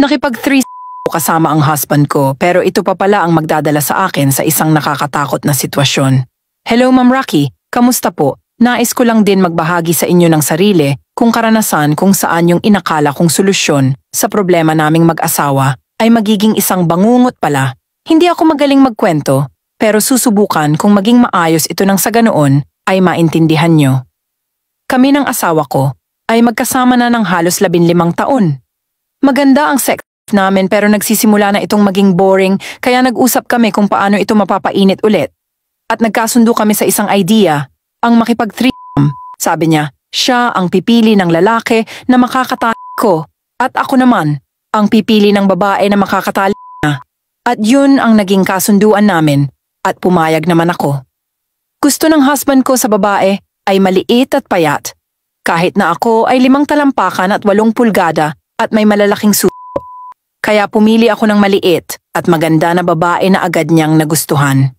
Nakipag-3 kasama ang husband ko pero ito pa pala ang magdadala sa akin sa isang nakakatakot na sitwasyon. Hello Ma'am Rocky, kamusta po? Nais ko lang din magbahagi sa inyo ng sarili kung karanasan kung saan yung inakala kong solusyon sa problema naming mag-asawa ay magiging isang bangungot pala. Hindi ako magaling magkwento pero susubukan kung maging maayos ito nang sa ganoon ay maintindihan nyo. Kami ng asawa ko ay magkasama na ng halos 15 taon. Maganda ang sex namin pero nagsisimula na itong maging boring kaya nag-usap kami kung paano ito mapapainit ulit. At nagkasundo kami sa isang idea, ang makipag-threesome. Sabi niya, siya ang pipili ng lalaki na makakatali ko at ako naman ang pipili ng babae na makakatali niya. At yun ang naging kasunduan namin at pumayag naman ako. Gusto ng husband ko sa babae ay maliit at payat. Kahit na ako ay 5 talampakan at 8 pulgada at may malalaking suso. Kaya pumili ako ng maliit at maganda na babae na agad niyang nagustuhan.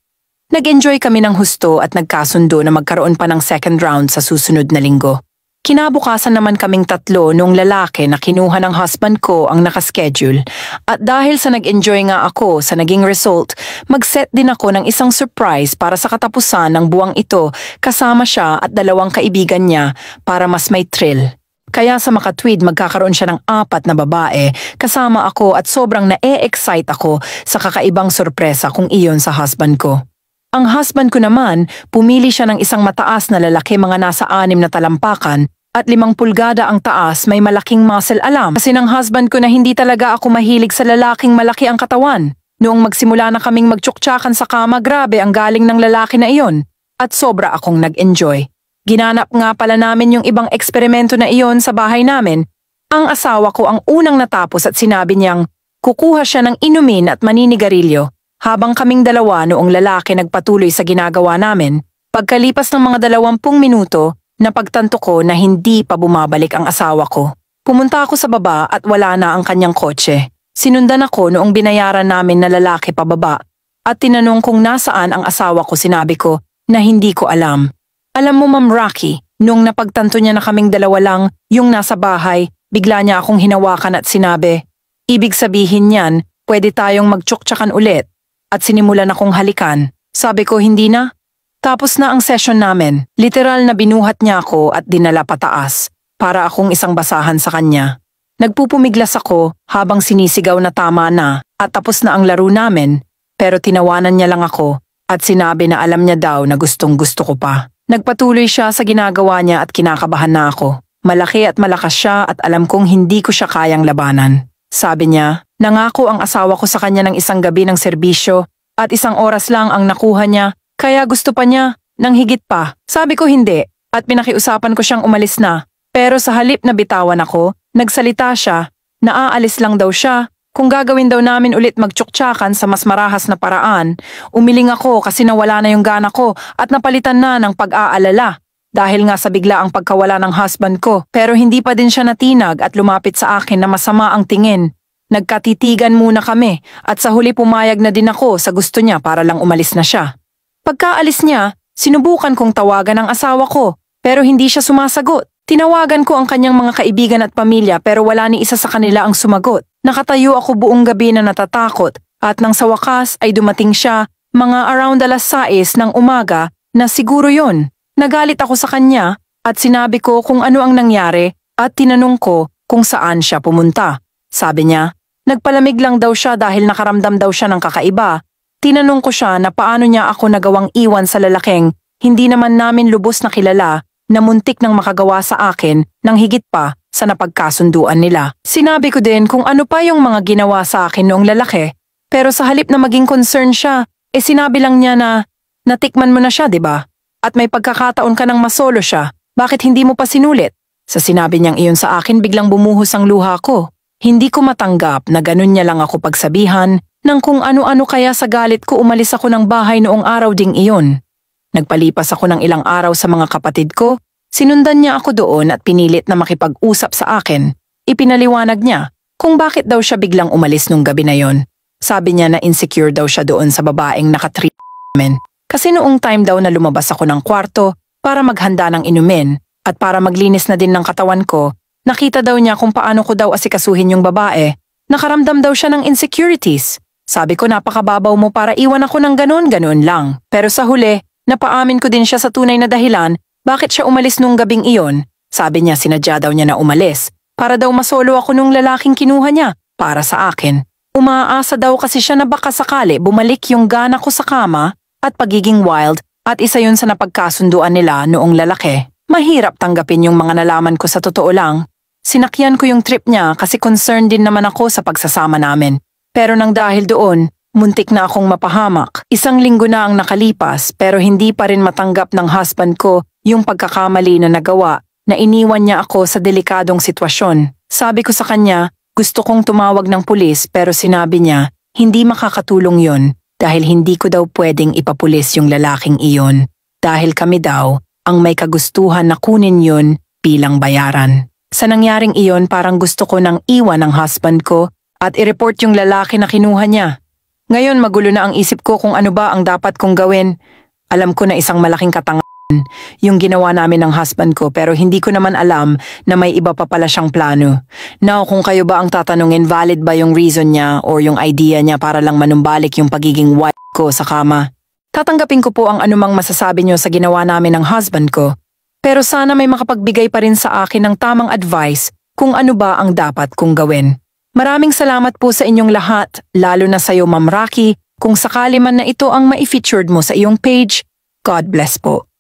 Nag-enjoy kami ng husto at nagkasundo na magkaroon pa ng second round sa susunod na linggo. Kinabukasan naman kaming 3 nung lalaki na kinuha ng husband ko ang nakaschedule at dahil sa nag-enjoy nga ako sa naging result, mag-set din ako ng isang surprise para sa katapusan ng buwang ito kasama siya at 2 kaibigan niya para mas may thrill. Kaya sa makatwid magkakaroon siya ng 4 na babae kasama ako at sobrang na-e-excite ako sa kakaibang sorpresa kung iyon sa husband ko. Ang husband ko naman, pumili siya ng isang mataas na lalaki mga nasa 6 na talampakan at 5 pulgada ang taas may malaking muscle alam. Kasi ng husband ko na hindi talaga ako mahilig sa lalaking malaki ang katawan. Noong magsimula na kaming magtsuktsakan sa kama, grabe ang galing ng lalaki na iyon at sobra akong nag-enjoy. Ginanap nga pala namin yung ibang eksperimento na iyon sa bahay namin. Ang asawa ko ang unang natapos at sinabi niyang kukuha siya ng inumin at maninigarilyo. Habang kaming 2 noong lalaki nagpatuloy sa ginagawa namin, pagkalipas ng mga 20 minuto, napagtanto ko na hindi pa bumabalik ang asawa ko. Pumunta ako sa baba at wala na ang kanyang kotse. Sinundan ako noong binayaran namin na lalaki pababa at tinanong kung nasaan ang asawa ko. Sinabi ko na hindi ko alam. Alam mo Ma'am Rocky, nung napagtanto niya na kaming 2 lang yung nasa bahay, bigla niya akong hinawakan at sinabi, ibig sabihin niyan, pwede tayong magtsuktsakan ulit. At sinimulan akong halikan. Sabi ko hindi na. Tapos na ang session namin. Literal na binuhat niya ako at dinala pataas para akong isang basahan sa kanya. Nagpupumiglas ako habang sinisigaw na tama na at tapos na ang laro namin pero tinawanan niya lang ako at sinabi na alam niya daw na gustong gusto ko pa. Nagpatuloy siya sa ginagawa niya at kinakabahan na ako. Malaki at malakas siya at alam kong hindi ko siya kayang labanan. Sabi niya, nangako ang asawa ko sa kanya ng isang gabi ng serbisyo at 1 oras lang ang nakuha niya kaya gusto pa niya ng higit pa. Sabi ko hindi at pinakiusapan ko siyang umalis na. Pero sa halip na bitawan ako, nagsalita siya na aalis lang daw siya. Kung gagawin daw namin ulit magtsuktsakan sa mas marahas na paraan, umiling ako kasi nawala na yung gana ko at napalitan na ng pag-aalala. Dahil nga sa bigla ang pagkawala ng husband ko pero hindi pa din siya natinag at lumapit sa akin na masama ang tingin. Nagkatitigan muna kami at sa huli pumayag na din ako sa gusto niya para lang umalis na siya. Pagkaalis niya, sinubukan kong tawagan ang asawa ko pero hindi siya sumasagot. Tinawagan ko ang kanyang mga kaibigan at pamilya pero wala ni isa sa kanila ang sumagot. Nakatayo ako buong gabi na natatakot at nang sa wakas ay dumating siya mga around 6:00 ng umaga na siguro yon. Nagalit ako sa kanya at sinabi ko kung ano ang nangyari at tinanong ko kung saan siya pumunta. Sabi niya, nagpalamig lang daw siya dahil nakaramdam daw siya ng kakaiba. Tinanong ko siya na paano niya ako nagawang iwan sa lalaking hindi naman namin lubos na kilala na muntik nang makagawa sa akin ng higit pa sa napagkasunduan nila. Sinabi ko din kung ano pa yung mga ginawa sa akin noong lalaki pero sa halip na maging concern siya, sinabi lang niya na natikman mo na siya, 'di ba? At may pagkakataon ka nang masolo siya, bakit hindi mo pa sinulit? Sa sinabi niyang iyon sa akin biglang bumuhos ang luha ko. Hindi ko matanggap na ganun niya lang ako pagsabihan ng kung ano-ano kaya sa galit ko umalis ako ng bahay noong araw ding iyon. Nagpalipas ako ng ilang araw sa mga kapatid ko, sinundan niya ako doon at pinilit na makipag-usap sa akin. Ipinaliwanag niya kung bakit daw siya biglang umalis nung gabi na yon. Sabi niya na insecure daw siya doon sa babaeng nakatreat namin. Kasi noong time daw na lumabas ako ng kwarto para maghanda ng inumin at para maglinis na din ng katawan ko, nakita daw niya kung paano ko daw asikasuhin yung babae Nakaramdam daw siya ng insecurities. Sabi ko napakababaw mo para iwan ako ng ganon-ganon lang. Pero sa huli, napaamin ko din siya sa tunay na dahilan bakit siya umalis nung gabing iyon. Sabi niya sinadya daw niya na umalis para daw masolo ako nung lalaking kinuha niya para sa akin. Umaasa daw kasi siya na baka sakali bumalik yung gana ko sa kama at pagiging wild at isa yun sa napagkasunduan nila noong lalaki. Mahirap tanggapin yung mga nalaman ko sa totoo lang. Sinakyan ko yung trip niya kasi concerned din naman ako sa pagsasama namin. Pero nang dahil doon, muntik na akong mapahamak. 1 linggo na ang nakalipas pero hindi pa rin matanggap ng husband ko yung pagkakamali na nagawa na iniwan niya ako sa delikadong sitwasyon. Sabi ko sa kanya, gusto kong tumawag ng pulis pero sinabi niya, hindi makakatulong yon dahil hindi ko daw pwedeng ipapulis yung lalaking iyon. Dahil kami daw ang may kagustuhan na kunin yun bilang bayaran. Sa nangyaring iyon parang gusto ko nang iwan ng husband ko at i-report yung lalaki na kinuha niya. Ngayon magulo na ang isip ko kung ano ba ang dapat kong gawin. Alam ko na isang malaking katangahan yung ginawa namin ng husband ko pero hindi ko naman alam na may iba pa pala siyang plano. Now kung kayo ba ang tatanungin valid ba yung reason niya or yung idea niya para lang manumbalik yung pagiging wife ko sa kama, tatanggapin ko po ang anumang masasabi niyo sa ginawa namin ng husband ko. Pero sana may makapagbigay pa rin sa akin ng tamang advice kung ano ba ang dapat kong gawin. Maraming salamat po sa inyong lahat, lalo na sa iyo Ma'am Rocky, kung sakali man na ito ang ma-featured mo sa iyong page. God bless po.